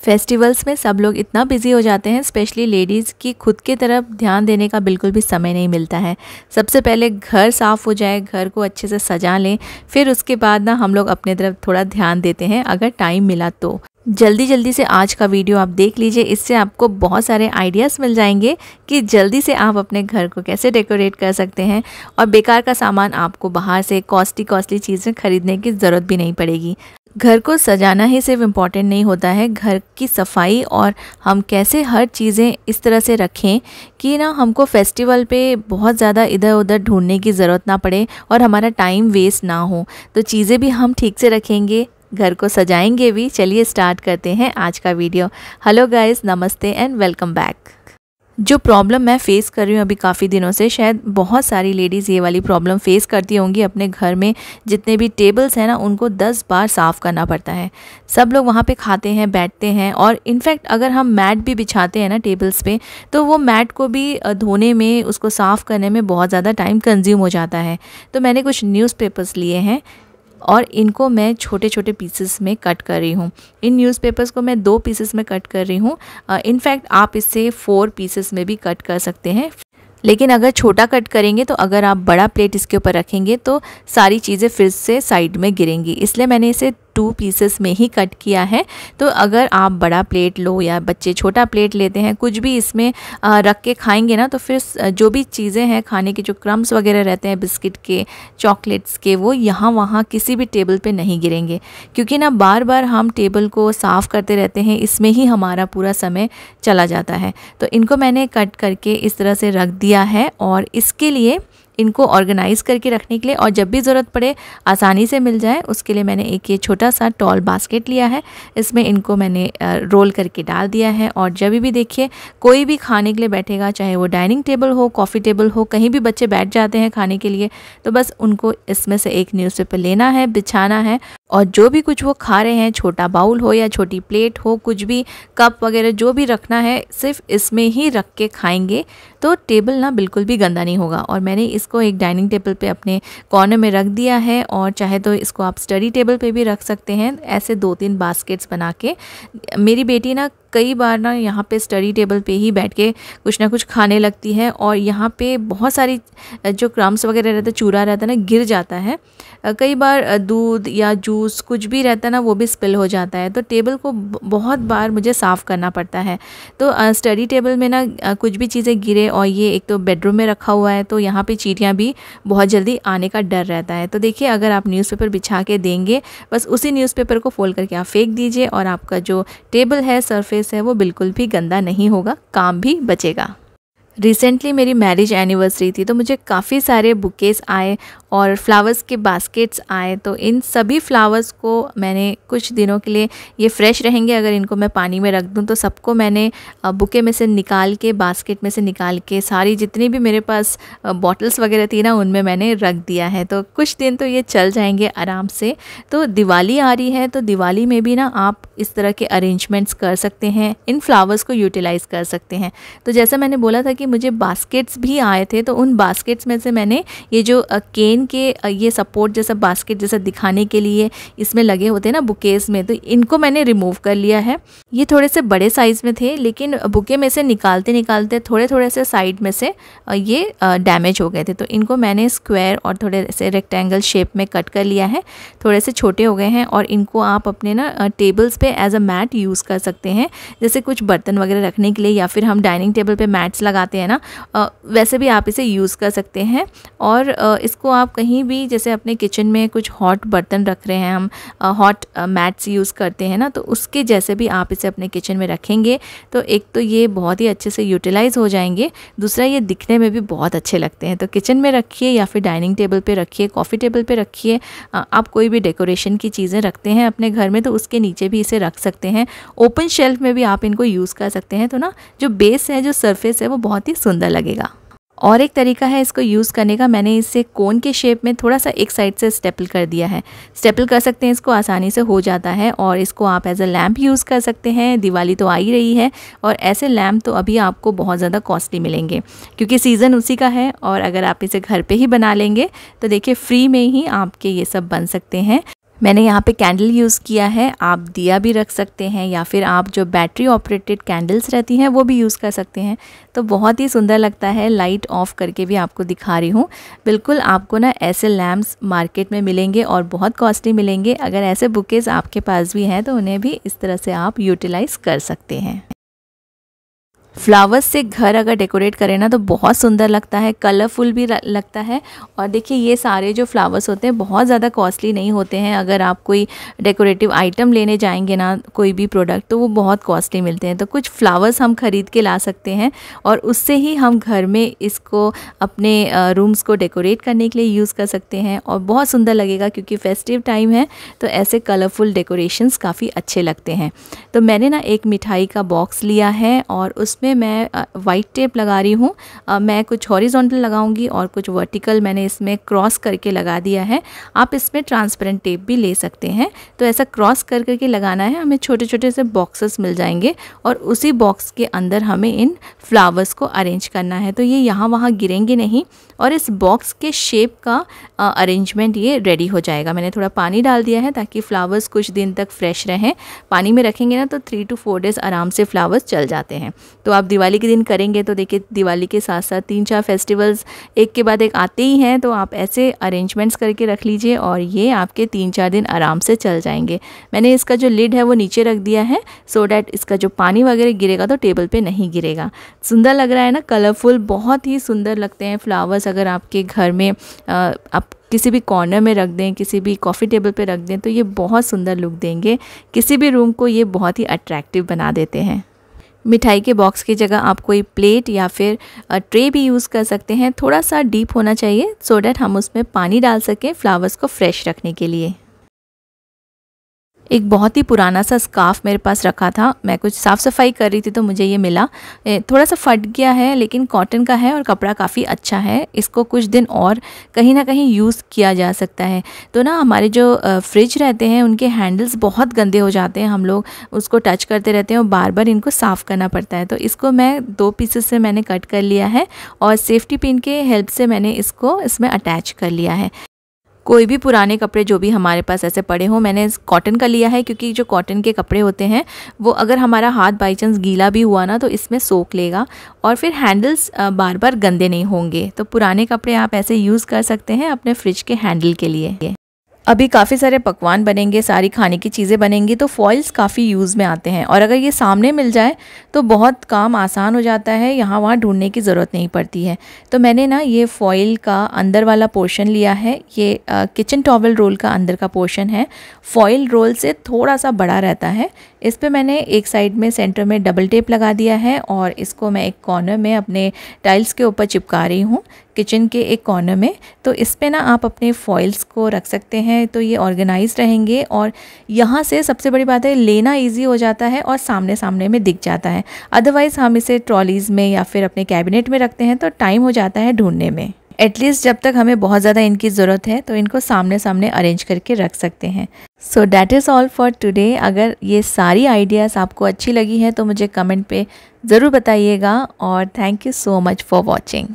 Festivals में सब लोग इतना बिजी हो जाते हैं, स्पेशली लेडीज़, की खुद की तरफ ध्यान देने का बिल्कुल भी समय नहीं मिलता है। सबसे पहले घर साफ़ हो जाए, घर को अच्छे से सजा लें, फिर उसके बाद ना हम लोग अपने तरफ थोड़ा ध्यान देते हैं अगर टाइम मिला तो। जल्दी से आज का वीडियो आप देख लीजिए, इससे आपको बहुत सारे आइडियाज़ मिल जाएंगे कि जल्दी से आप अपने घर को कैसे डेकोरेट कर सकते हैं और बेकार का सामान आपको बाहर से कॉस्टली चीज़ें खरीदने की ज़रूरत भी नहीं पड़ेगी। घर को सजाना ही सिर्फ इम्पॉर्टेंट नहीं होता है, घर की सफाई और हम कैसे हर चीज़ें इस तरह से रखें कि ना हमको फेस्टिवल पे बहुत ज़्यादा इधर उधर ढूंढने की ज़रूरत ना पड़े और हमारा टाइम वेस्ट ना हो। तो चीज़ें भी हम ठीक से रखेंगे, घर को सजाएंगे भी। चलिए स्टार्ट करते हैं आज का वीडियो। हेलो गाइस, नमस्ते एंड वेलकम बैक। जो प्रॉब्लम मैं फ़ेस कर रही हूँ अभी काफ़ी दिनों से, शायद बहुत सारी लेडीज़ ये वाली प्रॉब्लम फ़ेस करती होंगी। अपने घर में जितने भी टेबल्स हैं ना, उनको 10 बार साफ़ करना पड़ता है। सब लोग वहाँ पे खाते हैं, बैठते हैं, और इनफैक्ट अगर हम मैट भी बिछाते हैं ना टेबल्स पे, तो वो मैट को भी धोने में, उसको साफ़ करने में बहुत ज़्यादा टाइम कंज्यूम हो जाता है। तो मैंने कुछ न्यूज़पेपर्स लिए हैं और इनको मैं छोटे छोटे पीसेस में कट कर रही हूँ। इन न्यूज़पेपर्स को मैं 2 पीसेस में कट कर रही हूँ। इनफैक्ट आप इससे 4 पीसेस में भी कट कर सकते हैं, लेकिन अगर छोटा कट करेंगे तो अगर आप बड़ा प्लेट इसके ऊपर रखेंगे तो सारी चीज़ें फिर से साइड में गिरेंगी, इसलिए मैंने इसे 2 पीसेस में ही कट किया है। तो अगर आप बड़ा प्लेट लो या बच्चे छोटा प्लेट लेते हैं, कुछ भी इसमें रख के खाएंगे ना, तो फिर जो भी चीज़ें हैं खाने के, जो क्रम्स वगैरह रहते हैं बिस्किट के, चॉकलेट्स के, वो यहाँ वहाँ किसी भी टेबल पे नहीं गिरेंगे, क्योंकि ना बार बार हम टेबल को साफ़ करते रहते हैं, इसमें ही हमारा पूरा समय चला जाता है। तो इनको मैंने कट करके इस तरह से रख दिया है, और इसके लिए इनको ऑर्गेनाइज़ करके रखने के लिए और जब भी ज़रूरत पड़े आसानी से मिल जाए, उसके लिए मैंने एक ये छोटा सा टॉल बास्केट लिया है। इसमें इनको मैंने रोल करके डाल दिया है, और जब भी देखिए कोई भी खाने के लिए बैठेगा, चाहे वो डाइनिंग टेबल हो, कॉफ़ी टेबल हो, कहीं भी बच्चे बैठ जाते हैं खाने के लिए, तो बस उनको इसमें से एक न्यूज़पेपर लेना है, बिछाना है, और जो भी कुछ वो खा रहे हैं, छोटा बाउल हो या छोटी प्लेट हो, कुछ भी कप वगैरह जो भी रखना है, सिर्फ इसमें ही रख के खाएंगे तो टेबल ना बिल्कुल भी गंदा नहीं होगा। और मैंने इसको एक डाइनिंग टेबल पे अपने कॉर्नर में रख दिया है, और चाहे तो इसको आप स्टडी टेबल पे भी रख सकते हैं, ऐसे 2-3 बास्केट्स बना के। मेरी बेटी ना कई बार ना यहाँ पे स्टडी टेबल पे ही बैठ के कुछ ना कुछ खाने लगती है, और यहाँ पे बहुत सारी जो क्रम्स वगैरह रहता है, चूरा रहता है ना, गिर जाता है। कई बार दूध या जूस कुछ भी रहता है ना, वो भी स्पिल हो जाता है, तो टेबल को बहुत बार मुझे साफ़ करना पड़ता है। तो स्टडी टेबल में ना कुछ भी चीज़ें गिरे, और ये एक तो बेडरूम में रखा हुआ है, तो यहाँ पे चींटियाँ भी बहुत जल्दी आने का डर रहता है। तो देखिए, अगर आप न्यूज़पेपर बिछा के देंगे, बस उसी न्यूज़पेपर को फोल्ड करके आप फेंक दीजिए, और आपका जो टेबल है, सरफेस है, वो बिल्कुल भी गंदा नहीं होगा, काम भी बचेगा। रिसेंटली मेरी मैरिज एनिवर्सरी थी, तो मुझे काफ़ी सारे बुकेस आए और फ्लावर्स के बास्केट्स आए। तो इन सभी फ्लावर्स को मैंने कुछ दिनों के लिए, ये फ्रेश रहेंगे अगर इनको मैं पानी में रख दूं, तो सबको मैंने बुके में से निकाल के, बास्केट में से निकाल के, सारी जितनी भी मेरे पास बॉटल्स वगैरह थी ना, उनमें मैंने रख दिया है। तो कुछ दिन तो ये चल जाएंगे आराम से। तो दिवाली आ रही है, तो दिवाली में भी ना आप इस तरह के अरेंजमेंट्स कर सकते हैं, इन फ्लावर्स को यूटिलाइज़ कर सकते हैं। तो जैसा मैंने बोला था कि मुझे बास्केट्स भी आए थे, तो उन बास्केट्स में से मैंने ये जो केन के ये सपोर्ट जैसा बास्केट जैसा दिखाने के लिए इसमें लगे होते हैं ना बुकेस में, तो इनको मैंने रिमूव कर लिया है। ये थोड़े से बड़े साइज़ में थे, लेकिन बुके में से निकालते निकालते थोड़े से साइड में से ये डैमेज हो गए थे, तो इनको मैंने स्क्वायर और थोड़े से रेक्टेंगल शेप में कट कर लिया है। थोड़े से छोटे हो गए हैं, और इनको आप अपने ना टेबल्स पे एज अ मैट यूज़ कर सकते हैं, जैसे कुछ बर्तन वगैरह रखने के लिए, या फिर हम डाइनिंग टेबल पे मैट्स लगाते हैं ना, वैसे भी आप इसे यूज़ कर सकते हैं। और इसको आप कहीं भी, जैसे अपने किचन में कुछ हॉट बर्तन रख रहे हैं, हम हॉट मैट्स यूज़ करते हैं ना, तो उसके जैसे भी आप इसे अपने किचन में रखेंगे, तो एक तो ये बहुत ही अच्छे से यूटिलाइज़ हो जाएंगे, दूसरा ये दिखने में भी बहुत अच्छे लगते हैं। तो किचन में रखिए, या फिर डाइनिंग टेबल पे रखिए, कॉफ़ी टेबल पे रखिए। आप कोई भी डेकोरेशन की चीज़ें रखते हैं अपने घर में, तो उसके नीचे भी इसे रख सकते हैं। ओपन शेल्फ में भी आप इनको यूज़ कर सकते हैं, तो ना जो बेस है, जो सरफेस है, वो बहुत ही सुंदर लगेगा। और एक तरीका है इसको यूज़ करने का, मैंने इसे कोन के शेप में थोड़ा सा एक साइड से स्टेपल कर दिया है। स्टेपल कर सकते हैं, इसको आसानी से हो जाता है, और इसको आप एज अ लैम्प यूज़ कर सकते हैं। दिवाली तो आ ही रही है, और ऐसे लैम्प तो अभी आपको बहुत ज़्यादा कॉस्टली मिलेंगे, क्योंकि सीज़न उसी का है। और अगर आप इसे घर पे ही बना लेंगे, तो देखिए फ्री में ही आपके ये सब बन सकते हैं। मैंने यहाँ पे कैंडल यूज़ किया है, आप दिया भी रख सकते हैं या फिर आप जो बैटरी ऑपरेटेड कैंडल्स रहती हैं वो भी यूज़ कर सकते हैं। तो बहुत ही सुंदर लगता है, लाइट ऑफ करके भी आपको दिखा रही हूँ। बिल्कुल आपको ना ऐसे लैम्प्स मार्केट में मिलेंगे और बहुत कॉस्टली मिलेंगे। अगर ऐसे बुकेज़ आपके पास भी हैं तो उन्हें भी इस तरह से आप यूटिलाइज़ कर सकते हैं। फ्लावर्स से घर अगर डेकोरेट करें ना तो बहुत सुंदर लगता है, कलरफुल भी लगता है। और देखिए ये सारे जो फ्लावर्स होते हैं बहुत ज़्यादा कॉस्टली नहीं होते हैं। अगर आप कोई डेकोरेटिव आइटम लेने जाएंगे ना, कोई भी प्रोडक्ट, तो वो बहुत कॉस्टली मिलते हैं। तो कुछ फ्लावर्स हम ख़रीद के ला सकते हैं और उससे ही हम घर में इसको अपने रूम्स को डेकोरेट करने के लिए यूज़ कर सकते हैं और बहुत सुंदर लगेगा, क्योंकि फेस्टिव टाइम है तो ऐसे कलरफुल डेकोरेशंस काफ़ी अच्छे लगते हैं। तो मैंने ना एक मिठाई का बॉक्स लिया है और उसमें मैं वाइट टेप लगा रही हूँ। मैं कुछ हॉरिजॉन्टल लगाऊंगी और कुछ वर्टिकल मैंने इसमें क्रॉस करके लगा दिया है। आप इसमें ट्रांसपेरेंट टेप भी ले सकते हैं। तो ऐसा क्रॉस कर करके लगाना है। हमें छोटे छोटे से बॉक्सेस मिल जाएंगे और उसी बॉक्स के अंदर हमें इन फ्लावर्स को अरेंज करना है। तो ये यहाँ वहाँ गिरेंगे नहीं और इस बॉक्स के शेप का अरेंजमेंट ये रेडी हो जाएगा। मैंने थोड़ा पानी डाल दिया है ताकि फ्लावर्स कुछ दिन तक फ्रेश रहें। पानी में रखेंगे ना तो 3 to 4 डेज़ आराम से फ्लावर्स चल जाते हैं। तो आप दिवाली के दिन करेंगे तो देखिए दिवाली के साथ साथ 3-4 फेस्टिवल्स एक के बाद एक आते ही हैं। तो आप ऐसे अरेंजमेंट्स करके रख लीजिए और ये आपके 3-4 दिन आराम से चल जाएंगे। मैंने इसका जो लिड है वो नीचे रख दिया है सो डैट इसका जो पानी वगैरह गिरेगा तो टेबल पे नहीं गिरेगा। सुंदर लग रहा है ना, कलरफुल, बहुत ही सुंदर लगते हैं फ्लावर्स। अगर आपके घर में आप किसी भी कॉर्नर में रख दें, किसी भी कॉफ़ी टेबल पे रख दें तो ये बहुत सुंदर लुक देंगे। किसी भी रूम को ये बहुत ही अट्रैक्टिव बना देते हैं। मिठाई के बॉक्स की जगह आप कोई प्लेट या फिर ट्रे भी यूज़ कर सकते हैं। थोड़ा सा डीप होना चाहिए सो डैट हम उसमें पानी डाल सकें फ्लावर्स को फ्रेश रखने के लिए। एक बहुत ही पुराना सा स्कार्फ मेरे पास रखा था। मैं कुछ साफ़ सफाई कर रही थी तो मुझे ये मिला। थोड़ा सा फट गया है लेकिन कॉटन का है और कपड़ा काफ़ी अच्छा है। इसको कुछ दिन और कहीं ना कहीं यूज़ किया जा सकता है। तो ना हमारे जो फ्रिज रहते हैं उनके हैंडल्स बहुत गंदे हो जाते हैं। हम लोग उसको टच करते रहते हैं और बार बार इनको साफ़ करना पड़ता है। तो इसको मैं 2 पीसेस से मैंने कट कर लिया है और सेफ्टी पिन के हेल्प से मैंने इसको इसमें अटैच कर लिया है। कोई भी पुराने कपड़े जो भी हमारे पास ऐसे पड़े हों, मैंने कॉटन का लिया है क्योंकि जो कॉटन के कपड़े होते हैं वो अगर हमारा हाथ बाई चांस गीला भी हुआ ना तो इसमें सोख लेगा और फिर हैंडल्स बार बार गंदे नहीं होंगे। तो पुराने कपड़े आप ऐसे यूज़ कर सकते हैं अपने फ्रिज के हैंडल के लिए। अभी काफ़ी सारे पकवान बनेंगे, सारी खाने की चीज़ें बनेंगी तो फॉइल्स काफ़ी यूज़ में आते हैं और अगर ये सामने मिल जाए तो बहुत काम आसान हो जाता है, यहाँ वहाँ ढूंढने की ज़रूरत नहीं पड़ती है। तो मैंने ना ये फॉइल का अंदर वाला पोर्शन लिया है। ये किचन टॉवल रोल का अंदर का पोर्शन है, फॉइल रोल से थोड़ा सा बड़ा रहता है। इस पर मैंने एक साइड में सेंटर में डबल टेप लगा दिया है और इसको मैं एक कॉर्नर में अपने टाइल्स के ऊपर चिपका रही हूँ, किचन के एक कॉर्नर में। तो इस पे ना आप अपने फॉइल्स को रख सकते हैं तो ये ऑर्गेनाइज रहेंगे और यहाँ से सबसे बड़ी बात है लेना इजी हो जाता है और सामने सामने में दिख जाता है। अदरवाइज़ हम इसे ट्रॉलीज़ में या फिर अपने कैबिनेट में रखते हैं तो टाइम हो जाता है ढूंढने में। एटलीस्ट जब तक हमें बहुत ज़्यादा इनकी ज़रूरत है तो इनको सामने सामने अरेंज करके रख सकते हैं। So that is all for today. अगर ये सारी आइडियाज़ आपको अच्छी लगी हैं तो मुझे कमेंट पे ज़रूर बताइएगा और thank you so much for watching.